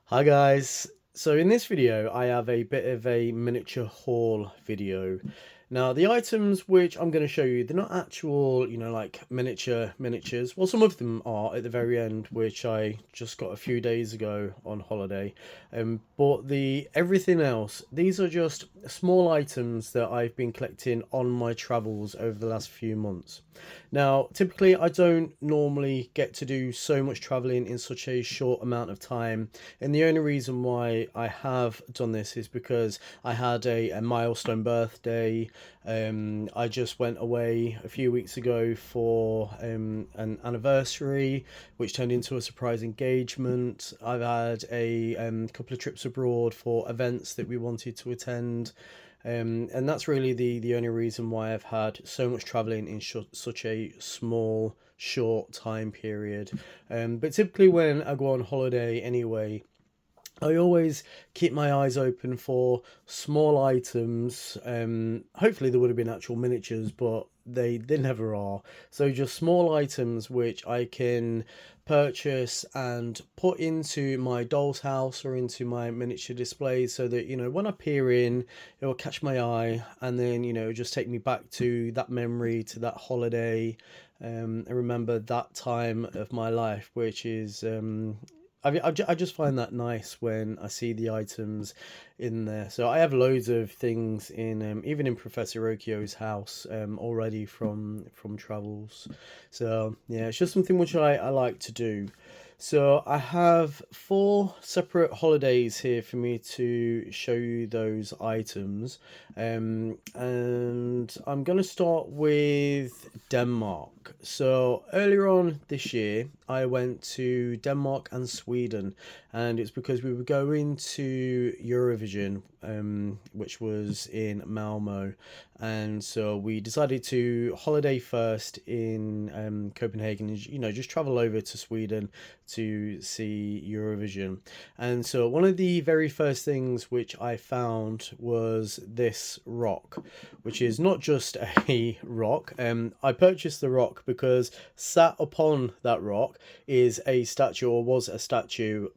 Hi guys. So in this video I have a bit of a miniature haul video. Now the items which I'm going to show you, they're not actual, like miniatures. Well, some of them are at the very end, which I just got a few days ago on holiday. But the everything else, these are just small items that I've been collecting on my travels over the last few months. Now, typically I don't normally get to do so much traveling in such a short amount of time. And the only reason why I have done this is because I had a milestone birthday. I just went away a few weeks ago for an anniversary, which turned into a surprise engagement. I've had a couple of trips abroad for events that we wanted to attend. And that's really the only reason why I've had so much traveling in such a small, short time period. But typically, when I go on holiday anyway, I always keep my eyes open for small items. Hopefully, there would have been actual miniatures, but they never are. So just small items which I can purchase and put into my doll's house or into my miniature display, so that when I peer in, it will catch my eye, and then just take me back to that memory, to that holiday. I remember that time of my life, which is I just find that nice when I see the items in there. So I have loads of things in even in Professor Rokio's house already from travels. So yeah, it's just something which I like to do. So I have four separate holidays here for me to show you those items. And I'm going to start with Denmark. So earlier on this year, I went to Denmark and Sweden, and it's because we were going to Eurovision, which was in Malmo, and so we decided to holiday first in Copenhagen, and just travel over to Sweden to see Eurovision. And so one of the very first things which I found was this rock, which is not just a rock. I purchased the rock because sat upon that rock is a statue, or was a statue,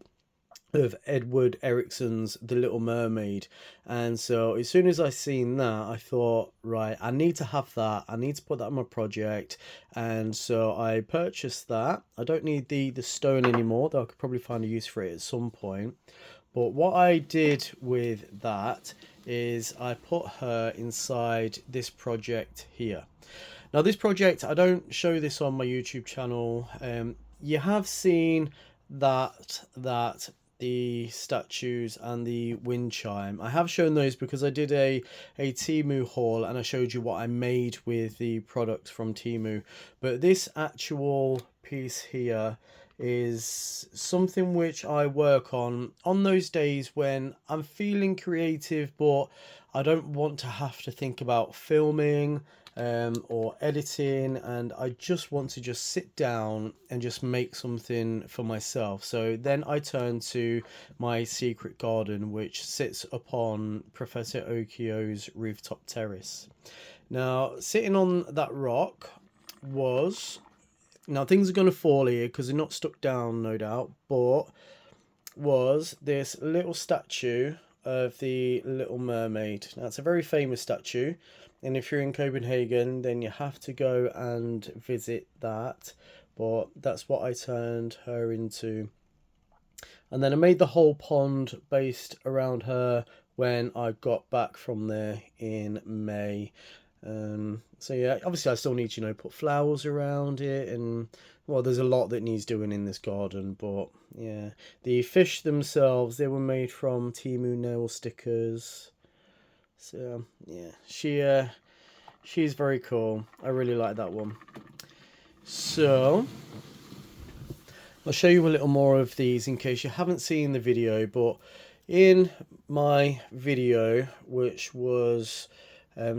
of Edward Ericsson's The Little Mermaid. And so as soon as I seen that, I thought, right, I need to have that. I need to put that in my project. And so I purchased that. I don't need the stone anymore, though I could probably find a use for it at some point. But what I did with that is I put her inside this project here. Now, this project, I don't show this on my YouTube channel. You have seen that the statues and the wind chime. I have shown those because I did a Temu haul, and I showed you what I made with the products from Temu. But this actual piece here is something which I work on those days when I'm feeling creative, but I don't want to have to think about filming or editing, and I just want to just sit down and just make something for myself. So then I turn to my secret garden, which sits upon Professor Okio's rooftop terrace. Now, sitting on that rock was, now things are going to fall here because they're not stuck down, no doubt, but was this little statue of the Little Mermaid. Now, it's a very famous statue, and if you're in Copenhagen, then you have to go and visit that. But that's what I turned her into. And then I made the whole pond based around her when I got back from there in May. So yeah, obviously I still need to put flowers around it, and well, there's a lot that needs doing in this garden. But yeah, the fish themselves, they were made from Temu nail stickers. So yeah, she's very cool. I really like that one. So I'll show you a little more of these in case you haven't seen the video. But in my video, which was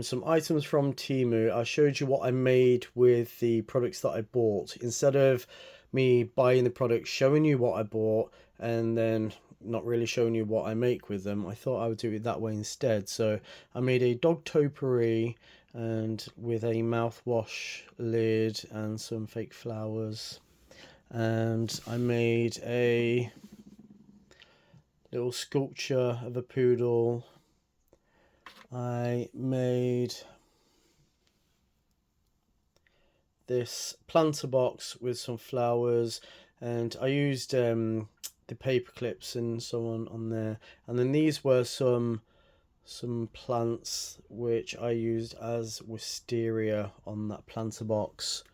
some items from Temu, I showed you what I made with the products that I bought. Instead of me buying the products, showing you what I bought, and then not really showing you what I make with them, I thought I would do it that way instead. So I made a dog topiary, and with a mouthwash lid and some fake flowers. And I made a little sculpture of a poodle. I made this planter box with some flowers, and I used the paper clips and so on there. And then these were some plants which I used as wisteria on that planter box.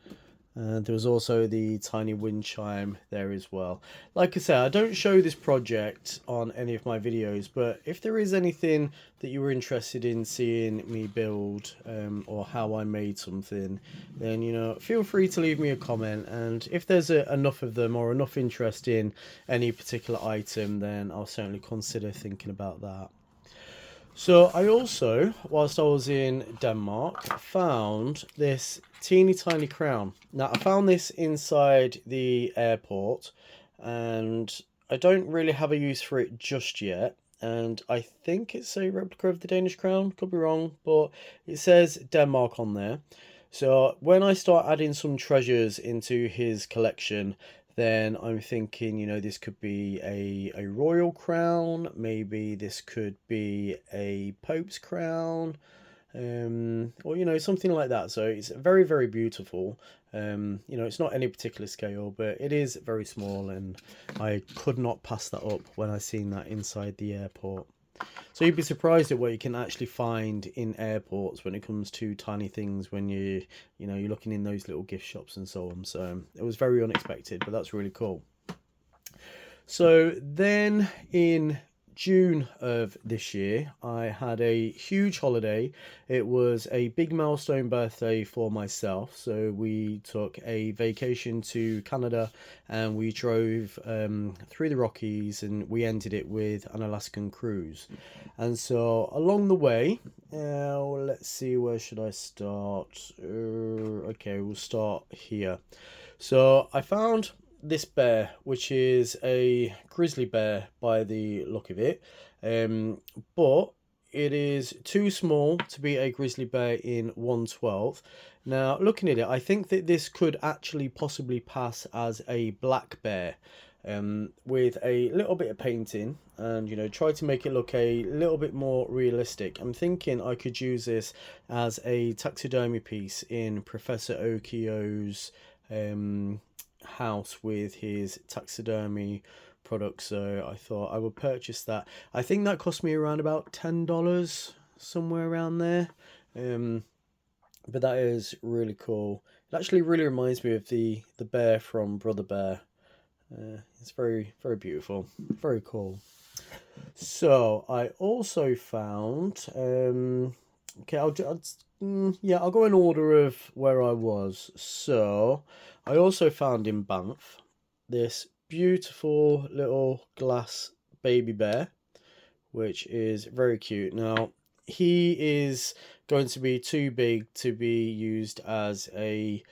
There was also the tiny wind chime there as well. Like I said, I don't show this project on any of my videos, but if there is anything that you were interested in seeing me build, or how I made something, then, you know, feel free to leave me a comment. And if there's enough of them or enough interest in any particular item, then I'll certainly consider thinking about that. So I also, whilst I was in Denmark, found this teeny tiny crown. Now, I found this inside the airport, and I don't really have a use for it just yet. And I think it's a replica of the Danish crown, could be wrong, but it says Denmark on there. So when I start adding some treasures into his collection, then I'm thinking, you know, this could be a royal crown, maybe this could be a pope's crown, or, you know, something like that. So it's very, very beautiful. You know, it's not any particular scale, but it is very small, and I could not pass that up when I seen that inside the airport. So you'd be surprised at what you can actually find in airports when it comes to tiny things when you're looking in those little gift shops and so on. So it was very unexpected, but that's really cool. So then in June of this year, I had a huge holiday. It was a big milestone birthday for myself. So we took a vacation to Canada, and we drove through the Rockies, and we ended it with an Alaskan cruise. And so along the way, let's see, where should I start? Okay, we'll start here. So I found this bear, which is a grizzly bear by the look of it, but it is too small to be a grizzly bear in 1/12. Now, looking at it, I think that this could actually possibly pass as a black bear, with a little bit of painting, and, you know, try to make it look a little bit more realistic. I'm thinking I could use this as a taxidermy piece in Professor Okio's house with his taxidermy products. So I thought I would purchase that. I think that cost me around about $10, somewhere around there. But that is really cool. It actually really reminds me of the bear from Brother Bear. It's very, very beautiful, very cool. So I also found okay, I'll go in order of where I was. So I also found in Banff this beautiful little glass baby bear, which is very cute. Now, he is going to be too big to be used as a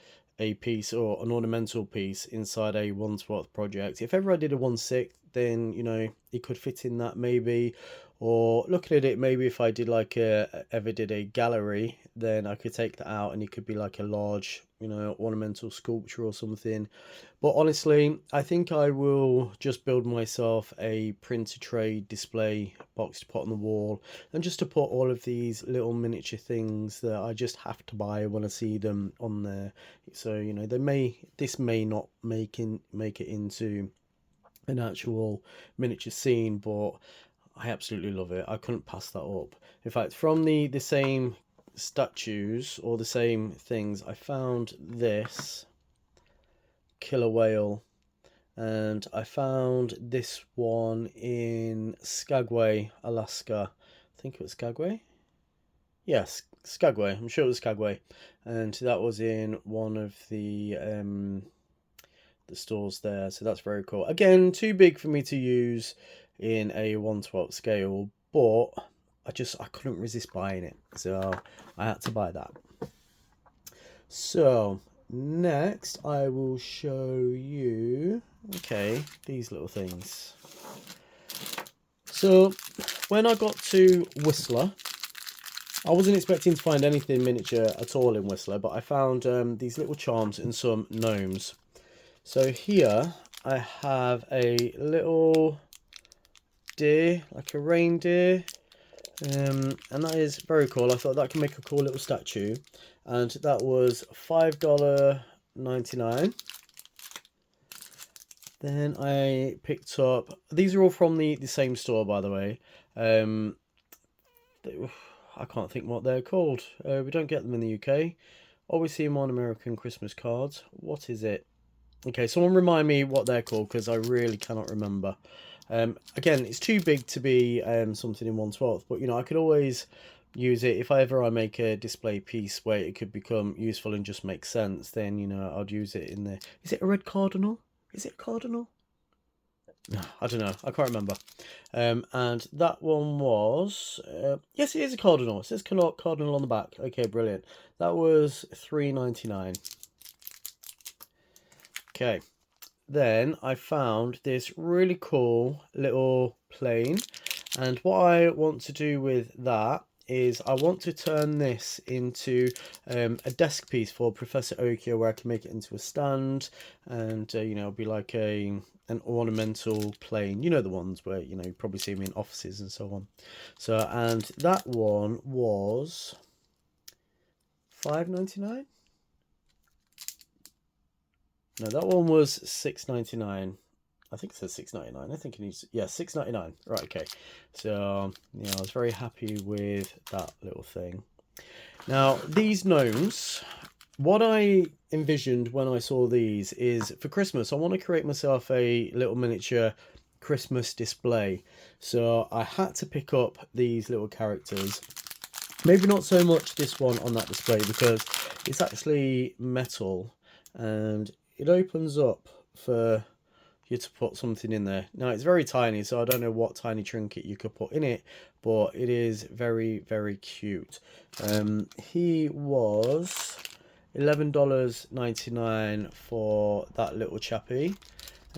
piece or an ornamental piece inside a 1/12 project. If ever I did a 1/6, then, you know, it could fit in that maybe. Or looking at it, maybe if I did like ever did a gallery, then I could take that out and it could be like a large, you know, ornamental sculpture or something. But honestly, I think I will just build myself a printer tray display box to put on the wall, and just to put all of these little miniature things that I just have to buy when I see them on there. So, you know, this may not make it into an actual miniature scene, but I absolutely love it. I couldn't pass that up. In fact, from the same statues or the same things, I found this killer whale, and I found this one in Skagway, Alaska. I think it was Skagway. Yes, Skagway. I'm sure it was Skagway, and that was in one of the stores there. So that's very cool. Again, too big for me to use in a 1/12 scale, but I couldn't resist buying it, so I had to buy that. So next I will show you, okay, these little things. So when I got to Whistler, I wasn't expecting to find anything miniature at all in Whistler, but I found these little charms and some gnomes. So here I have a little deer, like a reindeer. And that is very cool. I thought that can make a cool little statue. And that was $5.99. Then I picked up, these are all from the same store, by the way. I can't think what they're called. We don't get them in the UK. Always see them on American Christmas cards. What is it? Okay, someone remind me what they're called, because I really cannot remember. Again, it's too big to be something in 1/12, but you know, I could always use it if I make a display piece where it could become useful and just make sense. Then you know, I'd use it in there. Is it a red cardinal? Is it a cardinal? No, I don't know. I can't remember. And that one was yes, it is a cardinal. It says cardinal on the back. Okay, brilliant. That was $3.99. Okay. Then I found this really cool little plane, and what I want to do with that is I want to turn this into a desk piece for Professor Okio, where I can make it into a stand, and you know, it'll be like an ornamental plane, you know, the ones where you know you probably see them in offices and so on. So, and that one was $5.99. No, that one was $6.99. I think it says $6.99. I think it needs, yeah, $6.99. Right, okay. So yeah, I was very happy with that little thing. Now these gnomes, what I envisioned when I saw these is for Christmas I want to create myself a little miniature Christmas display. So I had to pick up these little characters. Maybe not so much this one on that display, because it's actually metal and it opens up for you to put something in there. Now it's very tiny, so I don't know what tiny trinket you could put in it, but it is very, very cute. He was $11.99 for that little chappy.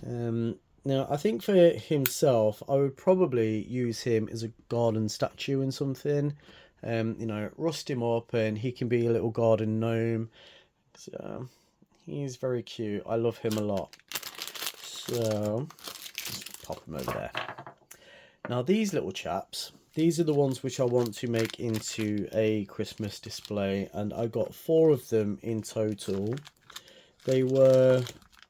Now I think for himself I would probably use him as a garden statue and something. You know, rust him up and he can be a little garden gnome. So he's very cute. I love him a lot. So just pop him over there. Now these little chaps, these are the ones which I want to make into a Christmas display, and I got 4 of them in total. They were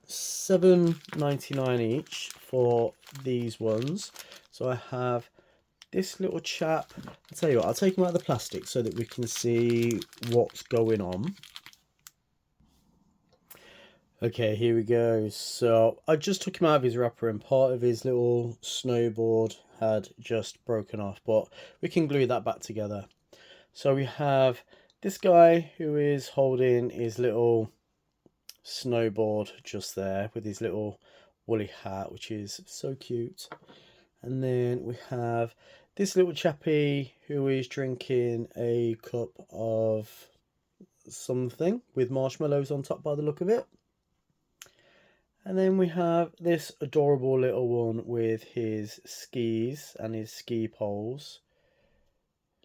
$7.99 each for these ones. So I have this little chap. I'll tell you what, I'll take him out of the plastic so that we can see what's going on. Okay, here we go. So I just took him out of his wrapper and part of his little snowboard had just broken off, but we can glue that back together. So we have this guy who is holding his little snowboard just there with his little woolly hat, which is so cute. And then we have this little chappy who is drinking a cup of something with marshmallows on top by the look of it. And then we have this adorable little one with his skis and his ski poles.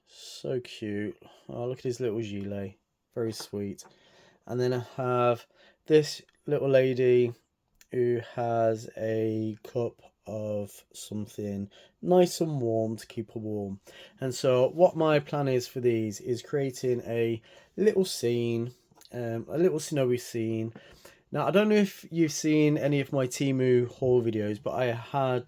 So cute. Oh, look at his little gilet. Very sweet. And then I have this little lady who has a cup of something nice and warm to keep her warm. And so what my plan is for these is creating a little scene, a little snowy scene. Now I don't know if you've seen any of my Temu haul videos, but I have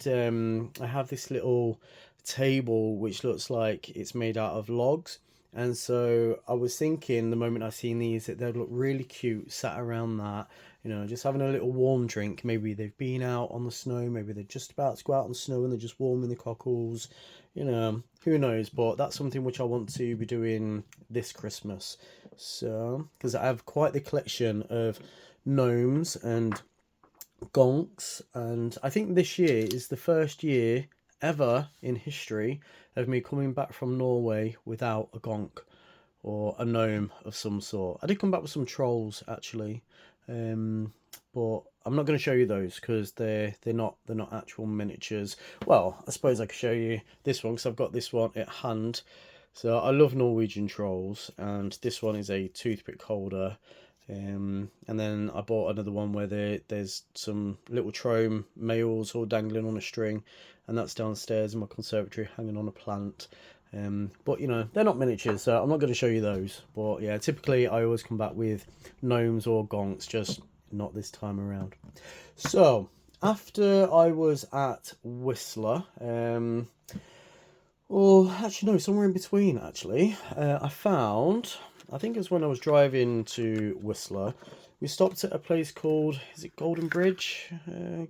this little table which looks like it's made out of logs. And so I was thinking the moment I seen these that they'd look really cute sat around that, you know, just having a little warm drink. Maybe they've been out on the snow, maybe they're just about to go out on the snow and they're just warming the cockles, you know, who knows. But that's something which I want to be doing this Christmas. So, because I have quite the collection of gnomes and gonks, and I think this year is the first year ever in history of me coming back from Norway without a gonk or a gnome of some sort. I did come back with some trolls actually, but I'm not going to show you those because they're not actual miniatures. Well, I suppose I could show you this one because I've got this one at hand. So I love Norwegian trolls, and this one is a toothpick holder. And then I bought another one where there's some little trome males all dangling on a string, and that's downstairs in my conservatory hanging on a plant. But you know, they're not miniatures, so I'm not going to show you those. But yeah, typically I always come back with gnomes or gonks, just not this time around. So after I was at Whistler, well, actually no, somewhere in between actually, I think it was when I was driving to Whistler, we stopped at a place called, is it Golden Bridge?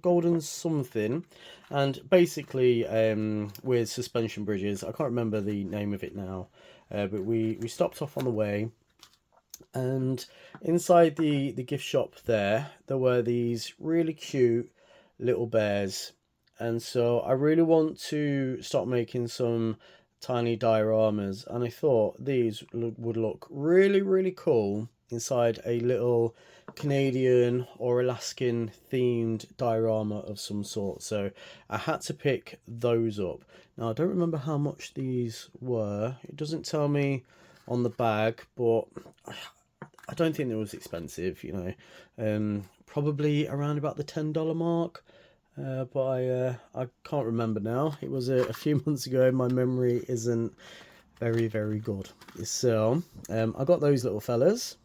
Golden something. And basically, with suspension bridges, I can't remember the name of it now, but we stopped off on the way. And inside the gift shop there were these really cute little bears. And so I really want to start making some tiny dioramas, and I thought these would look really, really cool inside a little Canadian or Alaskan themed diorama of some sort. So I had to pick those up. Now I don't remember how much these were. It doesn't tell me on the bag, but I don't think it was expensive, you know. Probably around about the $10 mark. But I can't remember now. It was a few months ago. My memory isn't very, very good. So I got those little fellas.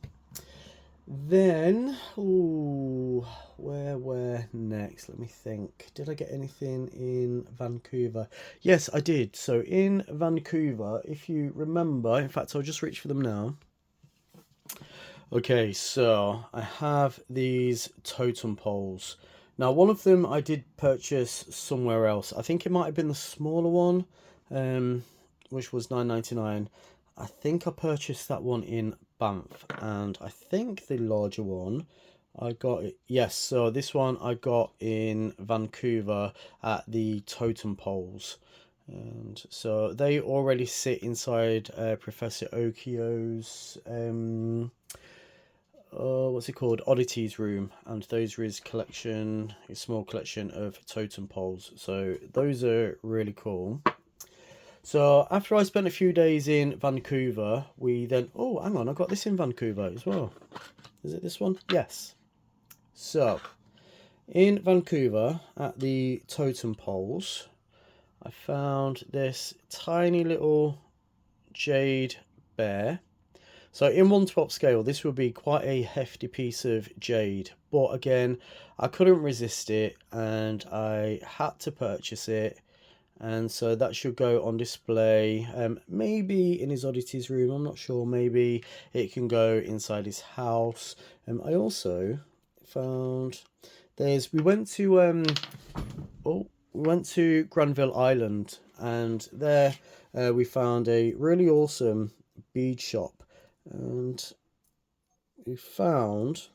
Then, ooh, where next? Let me think. Did I get anything in Vancouver? Yes, I did. So in Vancouver, if you remember, in fact, I'll just reach for them now. Okay, so I have these totem poles. Now, one of them I did purchase somewhere else. I think it might have been the smaller one, which was $9.99. I think I purchased that one in Banff, and I think the larger one I got it. Yes, so this one I got in Vancouver at the Totem Poles. And so they already sit inside Professor Okio's what's it called, oddities room, and those are his collection, his small collection of totem poles. So those are really cool. So after I spent a few days in Vancouver, we then, oh hang on, I got this in Vancouver as well. Is it this one? Yes. So in Vancouver at the totem poles, I found this tiny little jade bear. So in 1/12 scale, this would be quite a hefty piece of jade. But again, I couldn't resist it and I had to purchase it. And so that should go on display, maybe in his oddities room, I'm not sure. Maybe it can go inside his house. I also found we went to Granville Island, and there we found a really awesome bead shop. And we found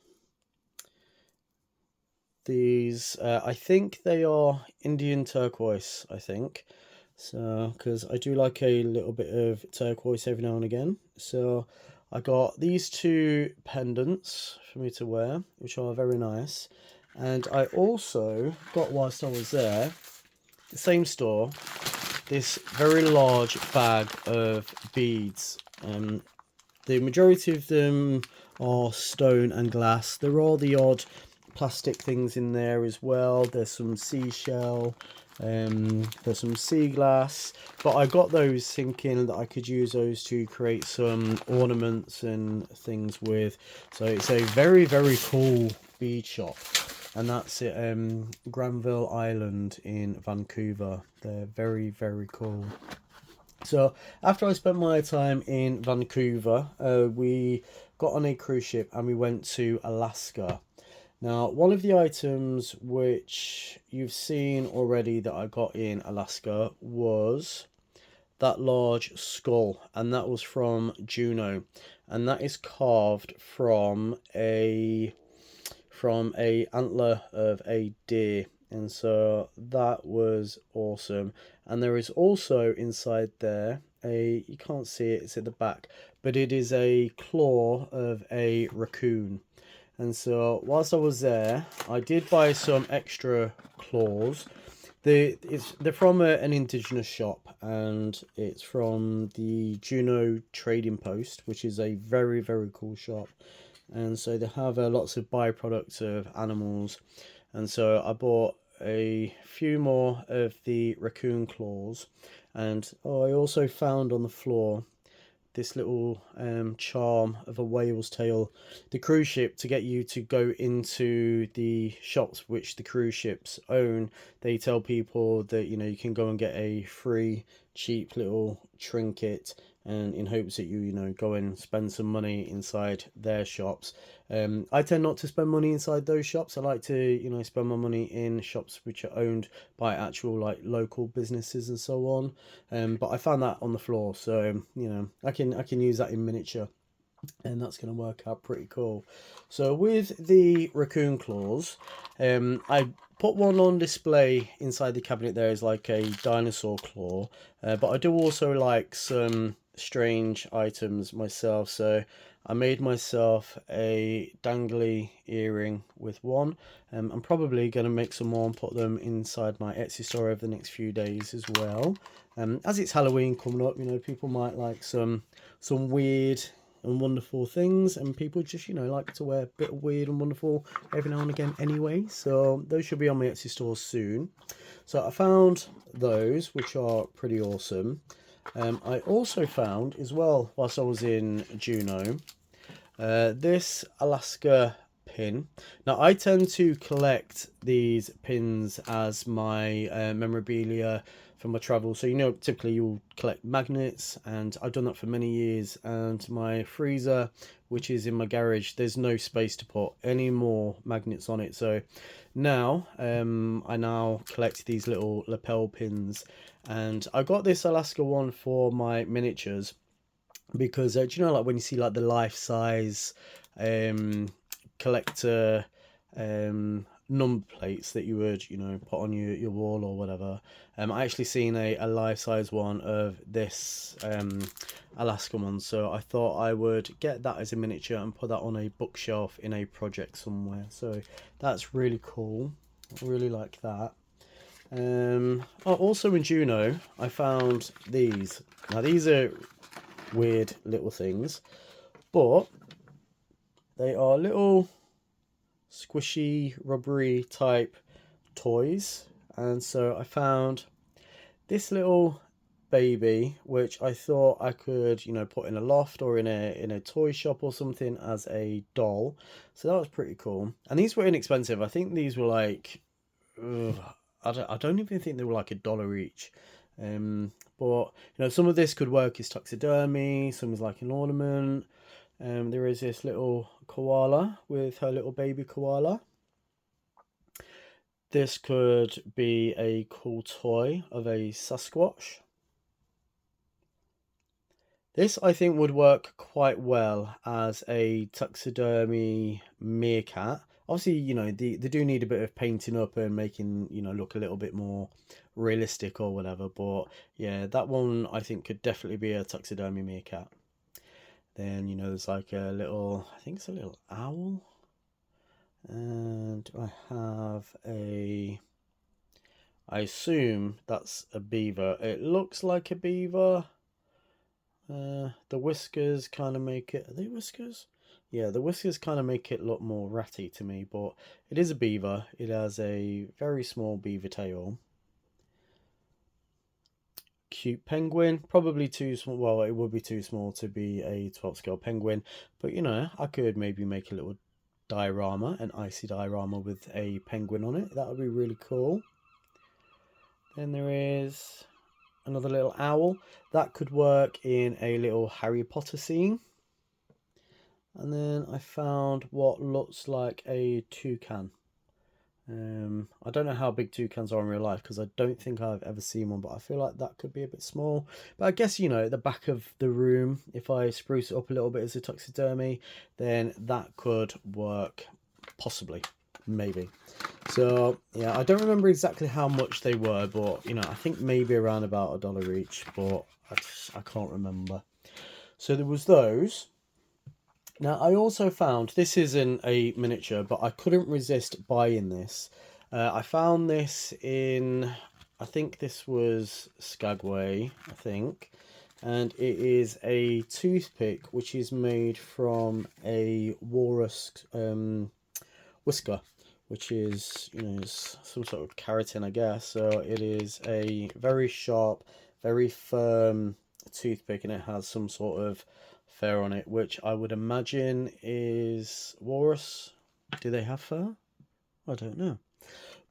these, I think they are Indian turquoise, I think. So, because I do like a little bit of turquoise every now and again. So I got these two pendants for me to wear, which are very nice. And I also got, whilst I was there, the same store, this very large bag of beads. The majority of them are stone and glass. There are the odd plastic things in there as well. There's some seashell, there's some sea glass, but I got those thinking that I could use those to create some ornaments and things with. So it's a very, very cool bead shop, and that's at Granville Island in Vancouver. They're very, very cool. So after I spent my time in Vancouver, we got on a cruise ship and we went to Alaska. Now, one of the items which you've seen already that I got in Alaska was that large skull, and that was from Juneau, and that is carved from a antler of a deer. And so that was awesome. And there is also inside there you can't see it, it's at the back, but it is a claw of a raccoon. And so whilst I was there, I did buy some extra claws. They're from an indigenous shop, and it's from the Juneau Trading Post, which is a very, very cool shop. and so they have lots of byproducts of animals, and so I bought a few more of the raccoon claws, and I also found on the floor this little charm of a whale's tail. The cruise ship, to get you to go into the shops which the cruise ships own, they tell people that you can go and get a free cheap little trinket, and in hopes that you go and spend some money inside their shops. I tend not to spend money inside those shops. I like to spend my money in shops which are owned by actual like local businesses and so on. But I found that on the floor, so I can use that in miniature, and that's going to work out pretty cool. So with the raccoon claws, I put one on display inside the cabinet there as like a dinosaur claw, but I do also like some strange items myself, so I made myself a dangly earring with one. I'm probably going to make some more and put them inside my Etsy store over the next few days as well. As it's Halloween coming up, people might like some weird and wonderful things, and people just like to wear a bit of weird and wonderful every now and again anyway, so those should be on my Etsy store soon. So I found those, which are pretty awesome. I also found as well, whilst I was in Juneau, this Alaska pin. Now I tend to collect these pins as my memorabilia for my travel. So typically you'll collect magnets, and I've done that for many years. And my freezer, which is in my garage, there's no space to put any more magnets on it. So now I now collect these little lapel pins, and I got this Alaska one for my miniatures because do like when you see like the life size collector number plates that you would put on your wall or whatever, I actually seen a life size one of this Alaska one, so I thought I would get that as a miniature and put that on a bookshelf in a project somewhere. So that's really cool. I really like that. Also in Juneau I found these. Now these are weird little things, but they are little squishy rubbery type toys, and so I found this little baby which I thought I could put in a loft or in a toy shop or something as a doll. So that was pretty cool, and these were inexpensive. I think these were like I don't even think they were like $1 each. But some of this could work as taxidermy, some is like an ornament. There is this little koala with her little baby koala. This could be a cool toy of a Sasquatch. This I think would work quite well as a taxidermy meerkat. Obviously, they do need a bit of painting up and making, look a little bit more realistic or whatever. But yeah, that one I think could definitely be a taxidermy meerkat. Then, there's like a little, I think it's a little owl. And I have I assume that's a beaver. It looks like a beaver. The whiskers kind of make it, are they whiskers? Yeah, the whiskers kind of make it look more ratty to me, but it is a beaver. It has a very small beaver tail. Cute penguin, probably too small. Well, it would be too small to be a 12 scale penguin, but I could maybe make a little diorama, an icy diorama with a penguin on it. That would be really cool. Then there is another little owl that could work in a little Harry Potter scene. And then I found what looks like a toucan. I don't know how big toucans are in real life because I don't think I've ever seen one, but I feel like that could be a bit small. But I guess at the back of the room, if I spruce it up a little bit as a taxidermy, then that could work, possibly, maybe. So yeah, I don't remember exactly how much they were, but I think maybe around about $1 each, but I can't remember. So there was those. Now I also found, this isn't a miniature, but I couldn't resist buying this. I found this in, I think this was Skagway, I think. and it is a toothpick which is made from a walrus whisker, which is, you know, is some sort of keratin, I guess. So it is a very sharp, very firm toothpick, and it has some sort of fur on it, which I would imagine is walrus. Do they have fur? I don't know.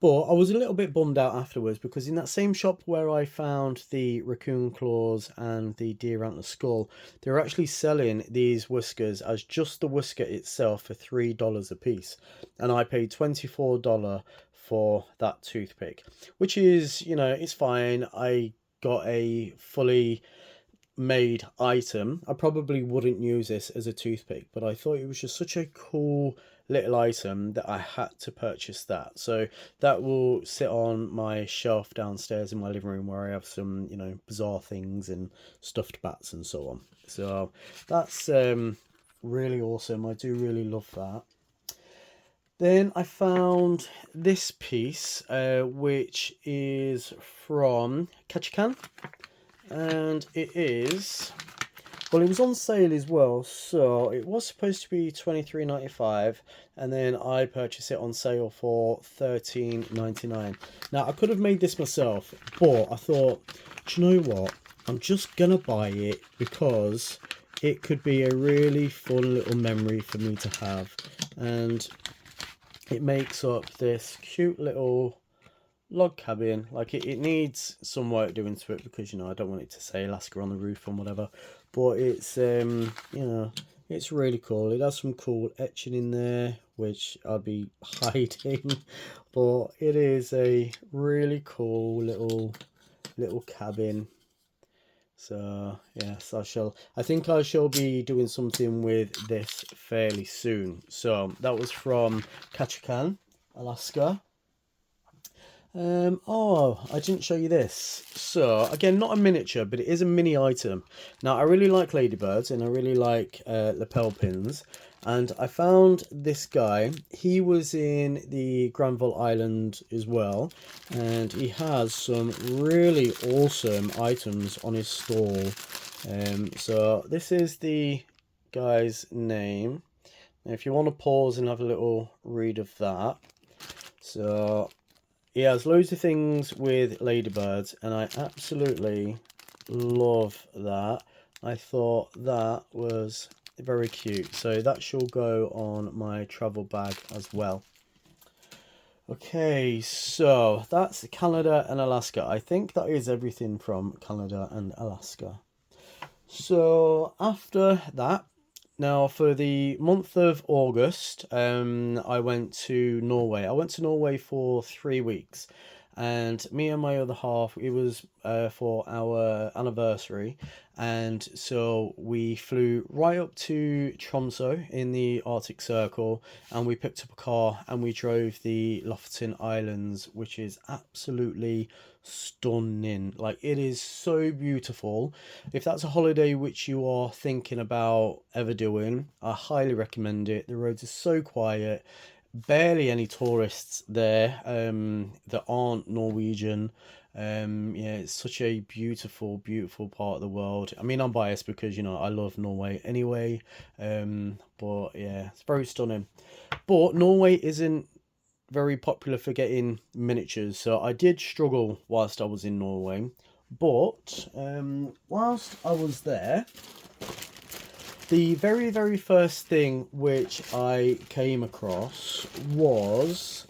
But I was a little bit bummed out afterwards, because in that same shop where I found the raccoon claws and the deer antler skull, they were actually selling these whiskers as just the whisker itself for $3 a piece. And I paid $24 for that toothpick, which is, you know, it's fine. I got a fully made item. I probably wouldn't use this as a toothpick, but I thought it was just such a cool little item that I had to purchase that. So that will sit on my shelf downstairs in my living room, where I have some, you know, bizarre things and stuffed bats and so on. So that's really awesome. I do really love that. Then I found this piece, which is from Ketchikan, and it is, well, it was on sale as well, so it was supposed to be $23.95, and then I purchased it on sale for $13.99. Now, I could have made this myself, but I thought, do you know what? I'm just gonna buy it because it could be a really fun little memory for me to have, and it makes up this cute little log cabin. Like, it needs some work doing to it, because, you know, I don't want it to say Alaska on the roof and whatever, but it's you know, it's really cool. It has some cool etching in there which I'll be hiding, but it is a really cool little cabin. So yes, I think I shall be doing something with this fairly soon. So that was from Ketchikan, Alaska. Oh, I didn't show you this. So again, not a miniature, but it is a mini item. Now, I really like ladybirds, and I really like lapel pins, and I found this guy. He was in the Granville Island as well, and he has some really awesome items on his stall. So this is the guy's name. Now, if you want to pause and have a little read of that. So he has loads of things with ladybirds, and I absolutely love that. I thought that was very cute. So that shall go on my travel bag as well. Okay, so that's Canada and Alaska. I think that is everything from Canada and Alaska. So after that, now for the month of August, I went to Norway. I went to Norway for 3 weeks, and me and my other half, it was for our anniversary, and so we flew right up to Tromsø in the Arctic Circle, and we picked up a car and we drove the Lofoten Islands, which is absolutely stunning. Like, it is so beautiful. If that's a holiday which you are thinking about ever doing, I highly recommend it. The roads are so quiet, barely any tourists there that aren't Norwegian. Yeah, it's such a beautiful part of the world. I mean, I'm biased because, you know, I love Norway anyway, but yeah, it's very stunning. But Norway isn't very popular for getting miniatures, so I did struggle whilst I was in Norway. But whilst I was there, the very first thing which I came across was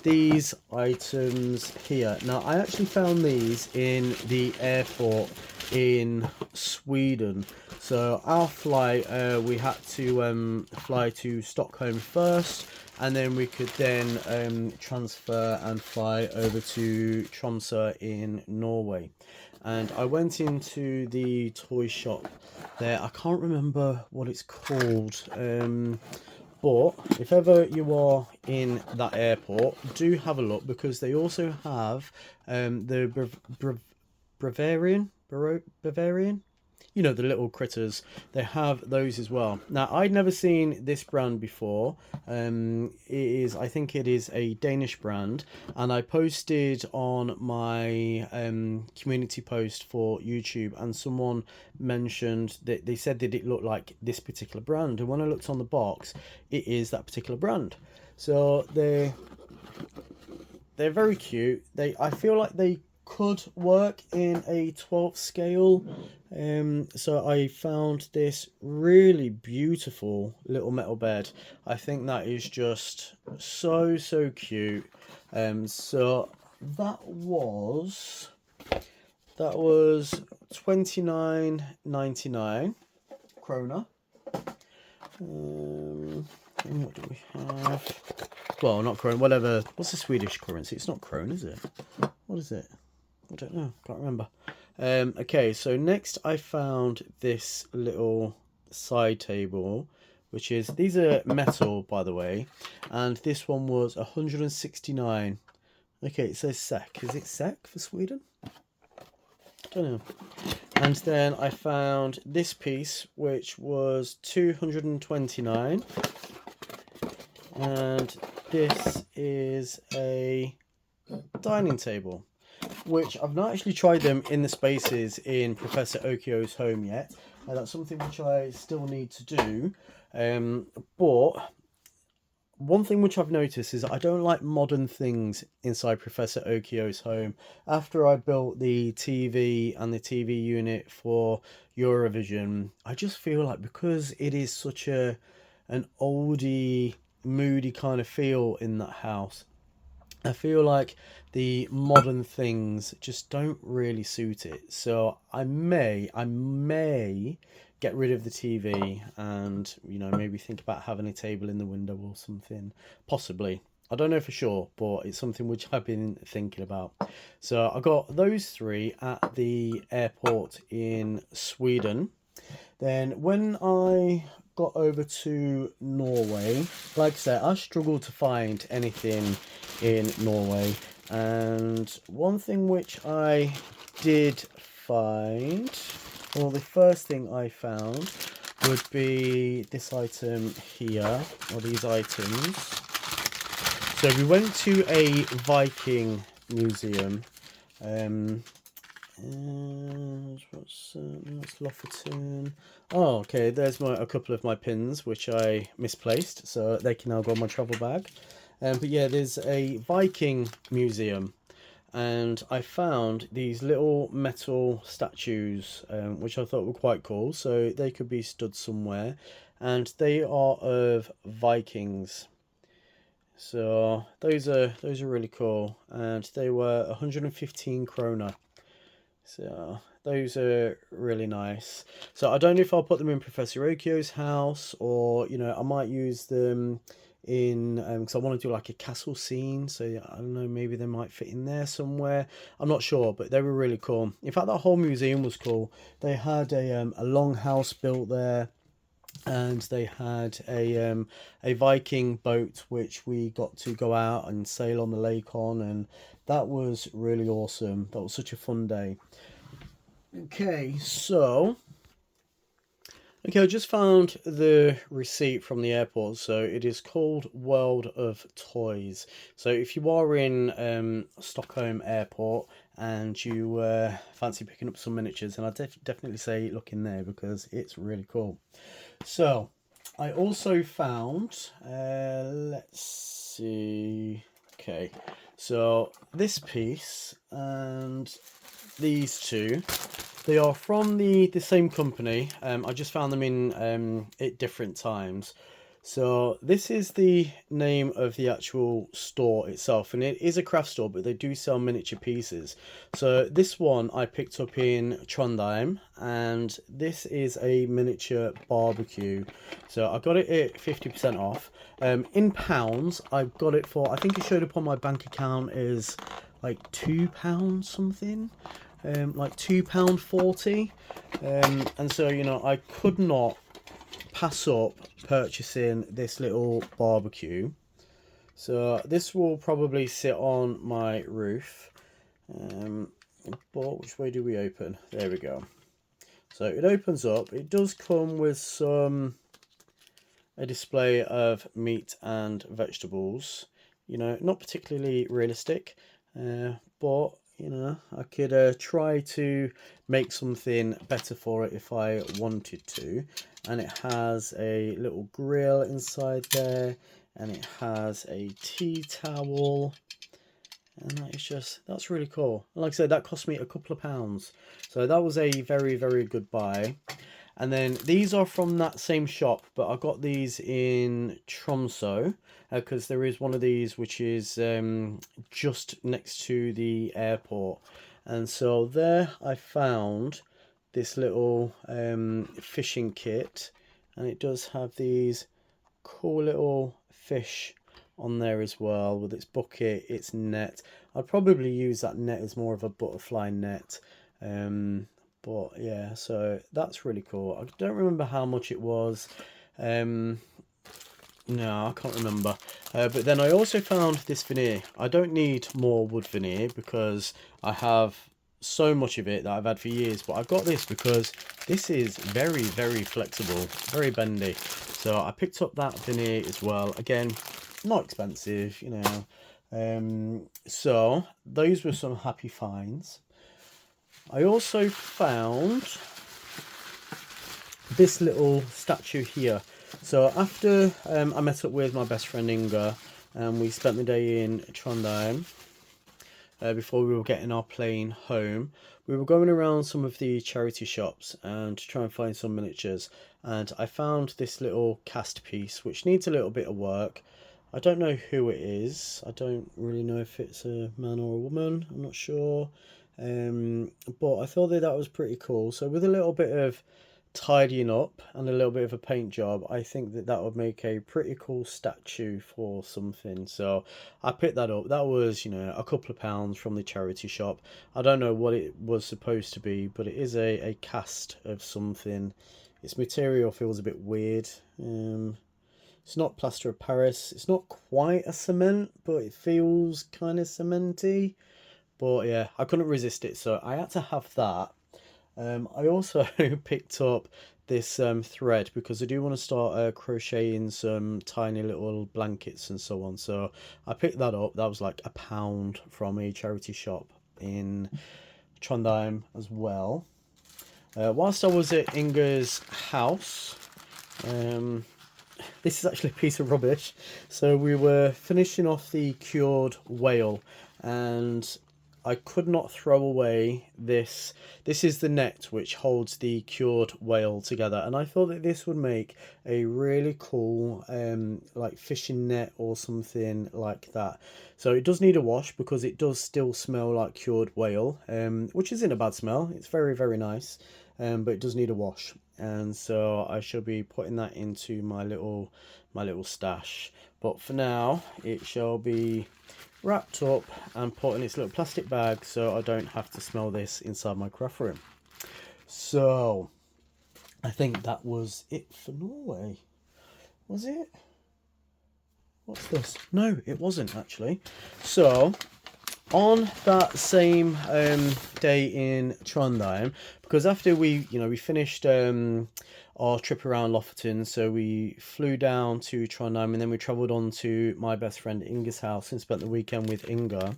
these items here. Now, I actually found these in the airport in Sweden. So our flight, we had to fly to Stockholm first, and then we could then transfer and fly over to Tromsø in Norway. And I went into the toy shop there. I can't remember what it's called, but if ever you are in that airport, do have a look, because they also have the Bavarian. you know, the little critters. They have those as well. Now, I'd never seen this brand before. I think it is a Danish brand, and I posted on my community post for YouTube, and someone mentioned that they said that it looked like this particular brand, and when I looked on the box, it is that particular brand. So they're very cute. I feel like they could work in a 12th scale. So I found this really beautiful little metal bed. I think that is just so cute. So that was 29.99 krona. What do we have? Well, not krona, whatever. What's the Swedish currency? It's not krona, is it? What is it? I don't know. Can't remember. Okay, so next I found this little side table, which is, these are metal, by the way, and this one was 169. Okay, it says SEK. Is it SEK for Sweden? I don't know. And then I found this piece, which was 229. And this is a dining table, which I've not actually tried them in the spaces in Professor Okio's home yet. That's something which I still need to do. But one thing which I've noticed is I don't like modern things inside Professor Okio's home. After I built the TV and the TV unit for Eurovision, I just feel like, because it is such an oldie, moody kind of feel in that house, I feel like the modern things just don't really suit it. So I may get rid of the TV and, you know, maybe think about having a table in the window or something. Possibly. I don't know for sure, but it's something which I've been thinking about. So I got those three at the airport in Sweden. Then when I got over to Norway, like I said, I struggled to find anything in Norway, and one thing which I did find, well, the first thing I found would be this item here, or these items. So we went to a Viking museum. That's Lofferton. Oh, okay. There's a couple of my pins which I misplaced, so they can now go on my travel bag. But yeah, there's a Viking museum, and I found these little metal statues, which I thought were quite cool. So they could be stood somewhere, and they are of Vikings. So those are really cool, and they were 115 krona. So those are really nice. So I don't know if I'll put them in Professor Okio's house, or, you know, I might use them in, because I want to do like a castle scene. So I don't know, maybe they might fit in there somewhere. I'm not sure, but they were really cool. In fact, that whole museum was cool. They had a long house built there, and they had a Viking boat which we got to go out and sail on the lake on, and that was really awesome. That was such a fun day. Okay, I just found the receipt from the airport. So it is called World of Toys. So if you are in Stockholm Airport and you fancy picking up some miniatures, then I'd definitely say look in there, because it's really cool. So I also found, let's see, okay, so this piece and these two, they are from the same company. I just found them in at different times. So this is the name of the actual store itself, and it is a craft store, but they do sell miniature pieces. So this one I picked up in Trondheim, and this is a miniature barbecue. So I got it at 50% off. In pounds, I got it for, I think it showed up on my bank account as like £2 something. Like £2.40. And so, you know, I could not pass up purchasing this little barbecue. So this will probably sit on my roof. But which way do we open? There we go. So it opens up. It does come with a display of meat and vegetables. You know, not particularly realistic, but you know, I could try to make something better for it if I wanted to. And it has a little grill inside there, and it has a tea towel, and that is just, that's really cool. And like I said, that cost me a couple of pounds, so that was a very, very good buy. And then these are from that same shop, but I got these in Tromsø, because there is one of these which is just next to the airport. And so there I found this little fishing kit, and it does have these cool little fish on there as well, with its bucket, its net. I'd probably use that net as more of a butterfly net. But yeah, so that's really cool. I don't remember how much it was. No, I can't remember. But then I also found this veneer. I don't need more wood veneer because I have so much of it that I've had for years. But I got this because this is very, very flexible, very bendy. So I picked up that veneer as well. Again, not expensive, you know. So those were some happy finds. I also found this little statue here. So after I met up with my best friend Inga, and we spent the day in Trondheim before we were getting our plane home, we were going around some of the charity shops and to try and find some miniatures. And I found this little cast piece which needs a little bit of work. I don't know who it is. I don't really know if it's a man or a woman. I'm not sure. But I thought that that was pretty cool. So with a little bit of tidying up and a little bit of a paint job, I think that that would make a pretty cool statue for something. So I picked that up. That was, you know, a couple of pounds from the charity shop. I don't know what it was supposed to be, but it is a cast of something. Its material feels a bit weird. It's not plaster of Paris. It's not quite a cement, but it feels kind of cementy. But yeah, I couldn't resist it, so I had to have that. I also picked up this thread because I do want to start crocheting some tiny little blankets and so on. So I picked that up. That was like a pound from a charity shop in Trondheim as well. Whilst I was at Inga's house, this is actually a piece of rubbish. So we were finishing off the cured whale, and I could not throw away this. This is the net which holds the cured whale together, and I thought that this would make a really cool like fishing net or something like that. So it does need a wash because it does still smell like cured whale, which isn't a bad smell. It's very, very nice, but it does need a wash. And so I shall be putting that into my little stash. But for now, it shall be wrapped up and put in its little plastic bag so I don't have to smell this inside my craft room. So I think that was it for Norway. Was it? What's this? No, it wasn't actually. So on that same day in Trondheim, because after we finished our trip around Lofoten, so we flew down to Trondheim and then we travelled on to my best friend Inga's house and spent the weekend with Inga.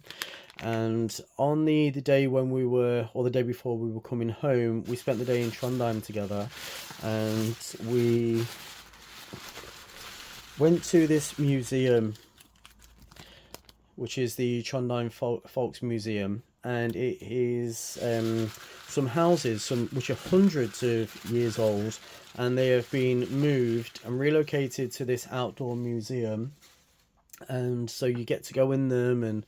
And on the day when we were, or the day before we were coming home, we spent the day in Trondheim together, and we went to this museum, which is the Trondheim Volksmuseum, and it is some houses, which are hundreds of years old, and they have been moved and relocated to this outdoor museum. And so you get to go in them and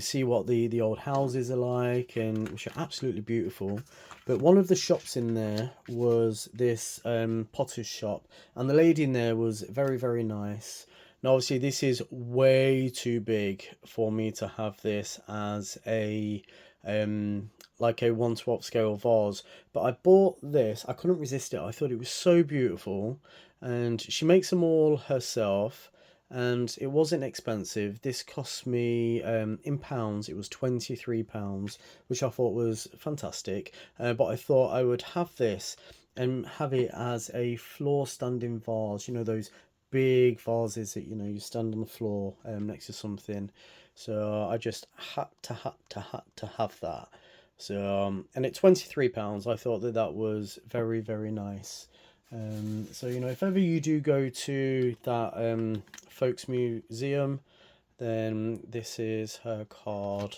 see what the old houses are like, and which are absolutely beautiful. But one of the shops in there was this potter's shop, and the lady in there was very, very nice. Now, obviously, this is way too big for me to have this as a like a 1/12 scale vase, but I bought this. I couldn't resist it. I thought it was so beautiful, and she makes them all herself. and it wasn't expensive. This cost me, in pounds, it was £23, which I thought was fantastic. But I thought I would have this and have it as a floor standing vase. You know, those big vases that you stand on the floor next to something. So I just had to have that. So and at £23, I thought that that was very, very nice. So if ever you do go to that folks museum, then this is her card.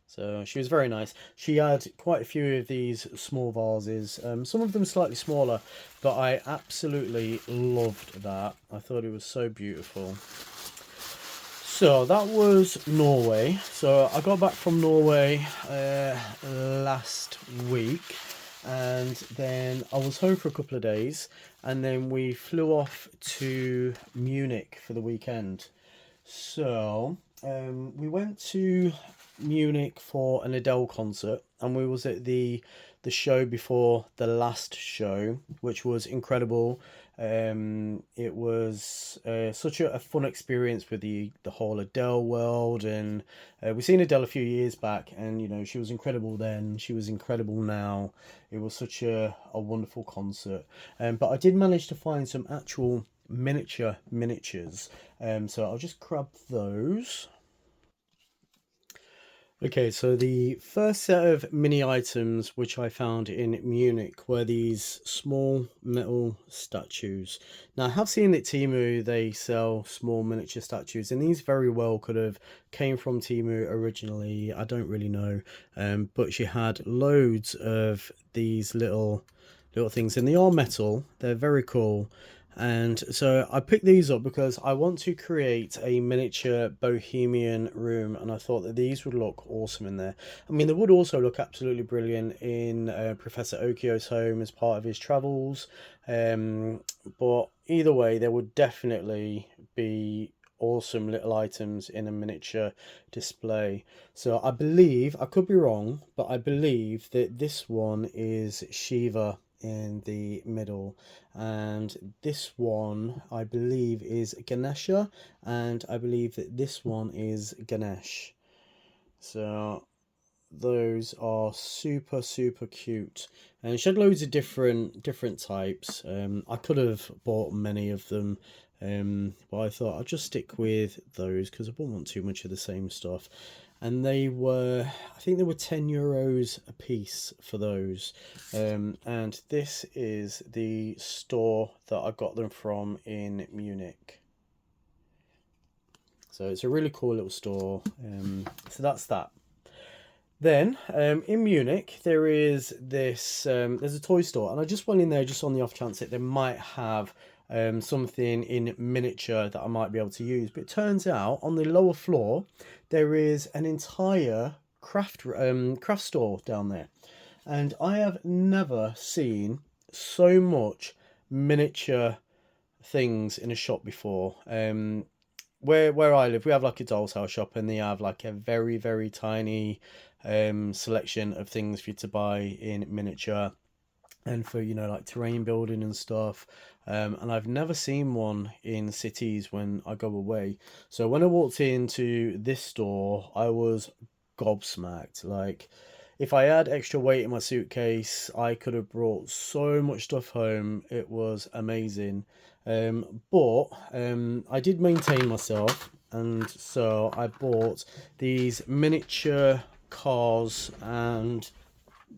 So she was very nice. She had quite a few of these small vases, some of them slightly smaller, but I absolutely loved that. I thought it was so beautiful. So that was Norway. So I got back from Norway last week, and then I was home for a couple of days, and then we flew off to Munich for the weekend. So we went to Munich for an Adele concert, and we was at the show before the last show, which was incredible. It was such a fun experience with the whole Adele world, and we seen Adele a few years back, and she was incredible then. She was incredible now. It was such a wonderful concert. But I did manage to find some actual miniatures. So I'll just grab those. Okay, so the first set of mini items which I found in Munich were these small metal statues. Now, I have seen that Timu they sell small miniature statues, and these very well could have came from Timu originally. I don't really know, but she had loads of these little things, and they are metal. They're very cool. And so I picked these up because I want to create a miniature bohemian room, and I thought that these would look awesome in there. I mean, they would also look absolutely brilliant in Professor Okio's home as part of his travels. But either way, there would definitely be awesome little items in a miniature display. So I believe, I could be wrong, but I believe that this one is Shiva in the middle, and this one I believe is Ganesha, and I believe that this one is Ganesh. So those are super, super cute, and she had loads of different types. I could have bought many of them, but I thought I'd just stick with those because I wouldn't want too much of the same stuff. And they were, I think they were €10 a piece for those. And this is the store that I got them from in Munich. So it's a really cool little store. So that's that. Then in Munich there is this there's a toy store, and I just went in there just on the off chance that they might have something in miniature that I might be able to use. But it turns out on the lower floor there is an entire craft store down there, and I have never seen so much miniature things in a shop before. Where I live, we have like a doll's house shop, and they have like a very, very tiny selection of things for you to buy in miniature and for like terrain building and stuff. And I've never seen one in cities when I go away. So when I walked into this store, I was gobsmacked. Like, if I had extra weight in my suitcase, I could have brought so much stuff home. It was amazing. But I did maintain myself, and so I bought these miniature cars and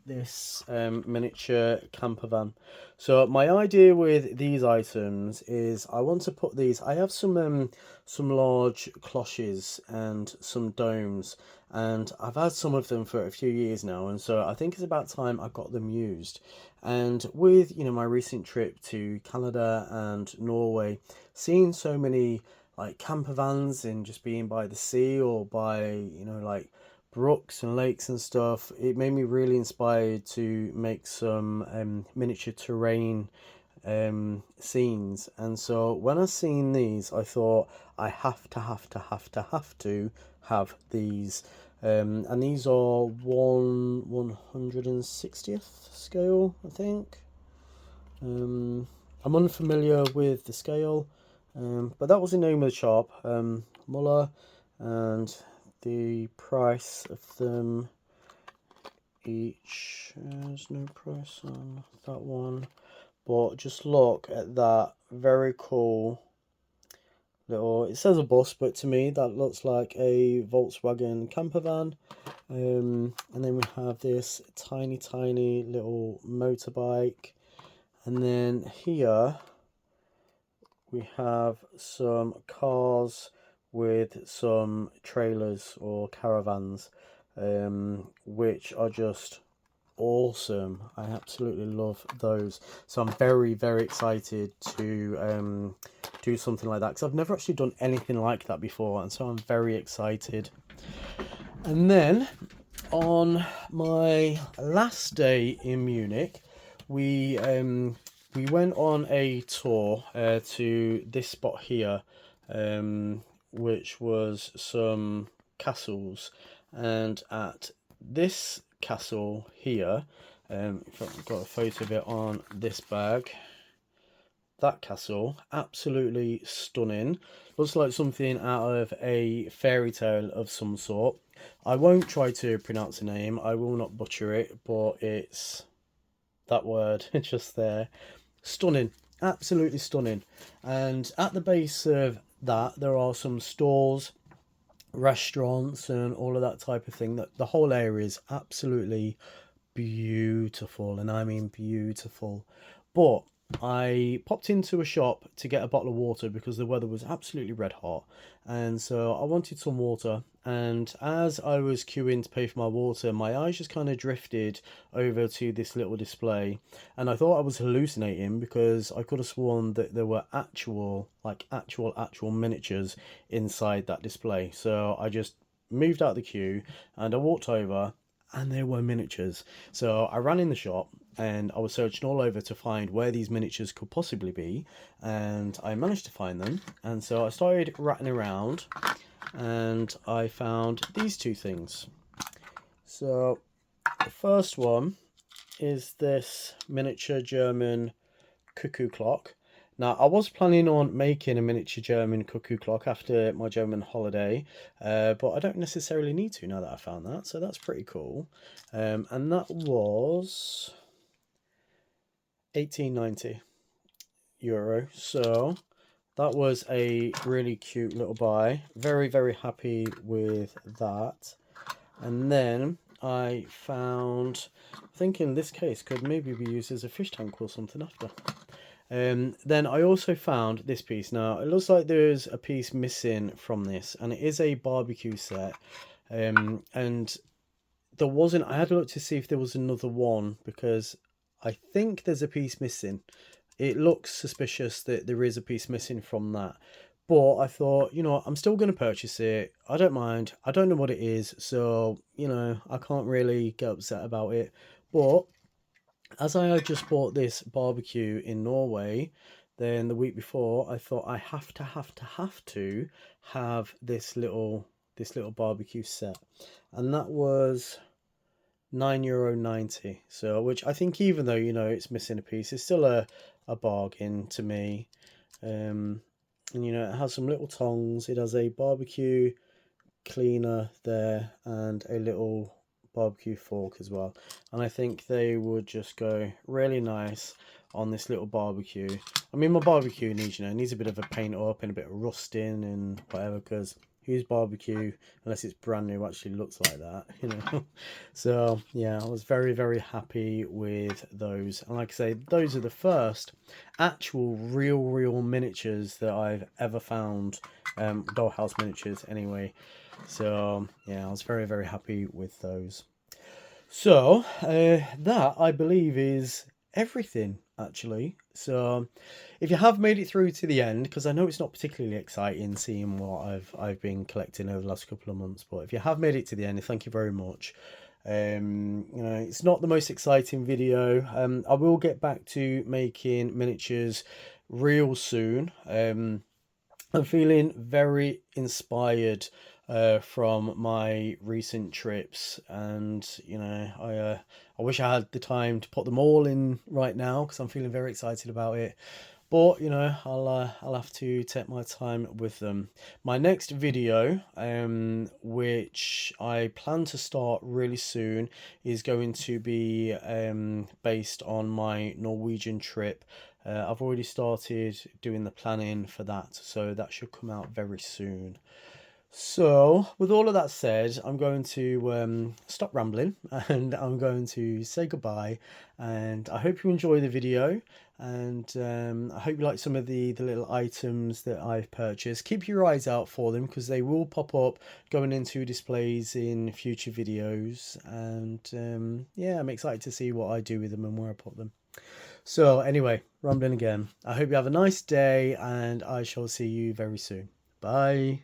this miniature camper van. So my idea with these items is I want to put these. I have some large cloches and some domes, and I've had some of them for a few years now, and so I think it's about time I got them used. And with my recent trip to Canada and Norway, seeing so many like camper vans and just being by the sea or by like brooks and lakes and stuff, it made me really inspired to make some miniature terrain scenes. And so when I seen these, I thought I have to have these. And these are 1/160th scale, I think. I'm unfamiliar with the scale, But that was the name of the shop, Muller, and the price of them each, there's no price on that one, but just look at that very cool little, it says a bus, but to me that looks like a Volkswagen camper van. And then we have this tiny little motorbike, and then here we have some cars with some trailers or caravans, which are just awesome. I absolutely love those. So I'm very excited to do something like that, because I've never actually done anything like that before, and so I'm very excited. And then on my last day in Munich, we went on a tour to this spot here, which was some castles, and at this castle here, if I've got a photo of it on this bag, that castle, absolutely stunning. Looks like something out of a fairy tale of some sort. I won't try to pronounce the name, I will not butcher it, but it's that word just there. Stunning, absolutely stunning. And at the base of that, there are some stores, restaurants, and all of that type of thing. That the whole area is absolutely beautiful, and I mean beautiful. But I popped into a shop to get a bottle of water because the weather was absolutely red hot, and so I wanted some water. And as I was queuing to pay for my water, my eyes just kind of drifted over to this little display, and I thought I was hallucinating because I could have sworn that there were actual, like actual miniatures inside that display. So I just moved out the queue and I walked over, and there were miniatures. So I ran in the shop and I was searching all over to find where these miniatures could possibly be, and I managed to find them. And so I started ratting around and I found these two things. So the first one is this miniature German cuckoo clock. Now, I was planning on making a miniature German cuckoo clock after my German holiday, but I don't necessarily need to now that I found that, so that's pretty cool. And that was €18.90. So that was a really cute little buy. Very happy with that. And then I found, thinking this case could maybe be used as a fish tank or something after. Then I also found this piece. Now, it looks like there's a piece missing from this, and it is a barbecue set. And there wasn't, I had to look to see if there was another one, because I think there's a piece missing. It looks suspicious that there is a piece missing from that. But I thought, I'm still going to purchase it. I don't mind. I don't know what it is, so, I can't really get upset about it. But as I had just bought this barbecue in Norway, then the week before, I thought I have to have this little barbecue set, and that was €9.90. So, which I think, even though it's missing a piece, it's still a bargain to me. And it has some little tongs. It has a barbecue cleaner there and a little barbecue fork as well, and I think they would just go really nice on this little barbecue. I mean, my barbecue needs a bit of a paint up and a bit of rusting and whatever, because whose barbecue, unless it's brand new, actually looks like that. So yeah, I was very happy with those, and like I say, those are the first actual real miniatures that I've ever found, dollhouse miniatures anyway. So yeah, I was very happy with those. So that, I believe, is everything, actually. So if you have made it through to the end, because I know it's not particularly exciting seeing what I've been collecting over the last couple of months, but if you have made it to the end, thank you very much. It's not the most exciting video. I will get back to making miniatures real soon. I'm feeling very inspired from my recent trips, and I wish I had the time to put them all in right now, because I'm feeling very excited about it. But you know, I'll have to take my time with them. My next video, which I plan to start really soon, is going to be based on my Norwegian trip. I've already started doing the planning for that, so that should come out very soon. So, with all of that said, I'm going to stop rambling and I'm going to say goodbye. And I hope you enjoy the video. And I hope you like some of the little items that I've purchased. Keep your eyes out for them because they will pop up going into displays in future videos. And yeah, I'm excited to see what I do with them and where I put them. So, anyway, rambling again. I hope you have a nice day and I shall see you very soon. Bye.